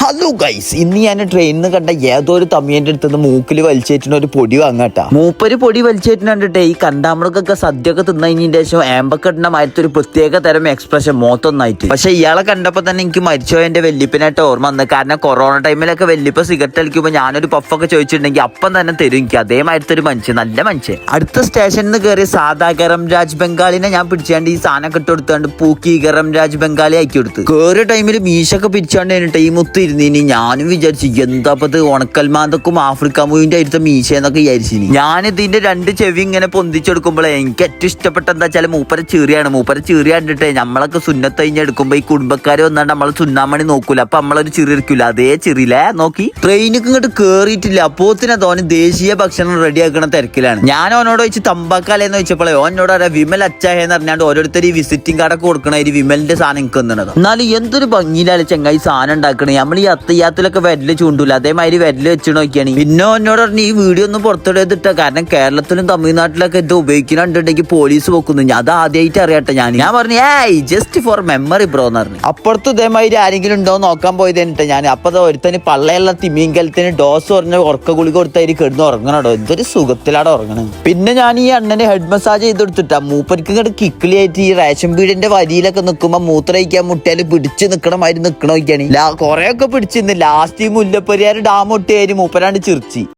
Hello guys, ഇന്ന് ഞാൻ ട്രെയിനിൽ നിന്ന് കണ്ട ഏതോ ഒരു തമ്മിയന്റെ അടുത്ത് മൂക്കിൽ വലിച്ചേറ്റിന് ഒരു പൊടി വാങ്ങാട്ടാ. മൂപ്പര് പൊടി വലിച്ചേറ്റിന് കണ്ടിട്ടേ ഈ കണ്ടാമൃഗൊക്കെ സദ്യയൊക്കെ തിന്നതിന്റെ ശേഷം ഏമ്പക്കെട്ടിന്റെ മരത്ത് ഒരു പ്രത്യേക തരം എക്സ്പ്രഷൻ മോത്തൊന്നായിട്ട്. പക്ഷെ ഇയാളെ കണ്ടപ്പോ തന്നെ എനിക്ക് മരിച്ചോയന്റെ വെല്ലിപ്പിനായിട്ട് ഓർമ്മ വന്നത്. കാരണം കൊറോണ ടൈമിലൊക്കെ വെല്ലിപ്പ സിഗരറ്റ് അടിക്കുമ്പോൾ ഞാനൊരു പഫൊക്കെ ചോദിച്ചിട്ടുണ്ടെങ്കിൽ അപ്പം തന്നെ തരും എനിക്ക്. അതേമാതിരത്തെ ഒരു മനുഷ്യൻ, നല്ല മനുഷ്യൻ. അടുത്ത സ്റ്റേഷനിൽ നിന്ന് കയറി സാധാ ഗരം രാജ് ബംഗാളിനെ ഞാൻ പിടിച്ചാണ്ട് ഈ സാധനം ഇട്ടെടുത്താണ്ട് പൂക്കി ഗരം രാജ് ബംഗാളി ആക്കി കൊടുത്ത്. കേറിയ ടൈമിൽ മീശൊക്കെ പിരിച്ചാണ്ട് കഴിഞ്ഞിട്ട് ഈ മുത്ത് ഇരുന്നിനി ഞാനും വിചാരിച്ചു എന്താപ്പത് ഉണക്കൽമാന്തക്കും ആഫ്രിക്ക മൂവിന്റെ അടുത്ത മീശ എന്നൊക്കെ വിചാരിച്ചിനി. ഞാൻ ഇതിന്റെ രണ്ട് ചെവി ഇങ്ങനെ പൊന്തിച്ചെടുക്കുമ്പോഴേ എനിക്ക് ഏറ്റവും ഇഷ്ടപ്പെട്ട എന്താ വെച്ചാൽ മൂപ്പര ചീറിയാണ്. മൂപ്പര ചീറി കണ്ടിട്ടേ നമ്മളൊക്കെ സുന്നത്ത് കഴിഞ്ഞെടുക്കുമ്പോ ഈ കുടുംബക്കാരെ വന്നാണ്ട് നമ്മള് ചുണ്ണാമണി നോക്കൂല, അപ്പൊ നമ്മളൊരു ചിറി എടുക്കൂല. അതേ ചിറിയില്ലേ നോക്കി. ട്രെയിനിക്ക് ഇങ്ങോട്ട് കേറിയിട്ടില്ല, അപ്പോത്തിന് തോന്നി ദേശീയ ഭക്ഷണം റെഡിയാക്കണ തിരക്കിലാണ്. ഞാൻ അവനോട് വെച്ച് തമ്പാക്കാലെന്ന് വെച്ചപ്പോഴേ ഓനോട് അറിയാം വിമൽ അച്ചാഹെന്ന് പറഞ്ഞാണ്ട് ഓരോരുത്തർ ഈ വിസിറ്റിംഗ് കാർഡൊക്കെ കൊടുക്കണ ഒരു വിമലിന്റെ സാധനം എനിക്ക് വന്നത്. എന്നാലും എന്തൊരു ഭംഗിയിലാണ് ചെങ്ങായി സാധനം ഉണ്ടാക്കണേ. നമ്മൾ ഈ അത്തയ്യാത്തിലൊക്കെ വെരല് ചൂണ്ടൂല, അതേമാതിരി വെരല് വെച്ച് നോക്കിയാണ്. പിന്നെ എന്നോട് പറഞ്ഞു ഈ വീഡിയോ ഒന്നും പുറത്തിടത്തിട്ട, കാരണം കേരളത്തിലും തമിഴ്നാട്ടിലൊക്കെ ഇത് ഉപയോഗിക്കുന്നുണ്ടെങ്കിൽ പോലീസ് വെക്കുന്നു. അത് ആദ്യമായിട്ട് അറിയട്ടെ. ഞാൻ പറഞ്ഞു ഏയ് ജസ്റ്റ് ഫോർ മെമ്മറി ബ്രോ എന്ന് പറഞ്ഞു. അപ്പുറത്ത് ഇതേമാതിരി ആരെങ്കിലും ഉണ്ടോ നോക്കാൻ പോയത് എന്നിട്ട് ഞാൻ അപ്പൊ ഒരുത്തന് പള്ളയുള്ള തിമിങ്കലത്തിന് ഡോസ് പറഞ്ഞ ഉറക്ക ഗുളിക കൊടുത്തായി കിടന്ന് ഉറങ്ങണോ. എന്തൊരു സുഖത്തിലാണ് ഉറങ്ങണം. പിന്നെ ഞാൻ ഈ അണ്ണന് ഹെഡ് മസാജ് ചെയ്ത് കൊടുത്തിട്ടാ. മൂപ്പർക്ക് ഇങ്ങോട്ട് കിക്കിളിയായിട്ട് ഈ റേഷൻ പീടിന്റെ വരിയിലൊക്കെ നിൽക്കുമ്പോ മൂത്രയിക്കാൻ മുട്ടിയാല് പിടിച്ച് നിക്കണ മാതിരി നിക്കണ നോക്കിയാണ്. കൊറേ ഒക്കെ പിടിച്ചിരുന്നു. ലാസ്റ്റ് ഈ മുല്ലപ്പെരിയാർ ഡാം ഒട്ടിയായി മൂപ്പരാണ്ട് ചിരിച്ച്.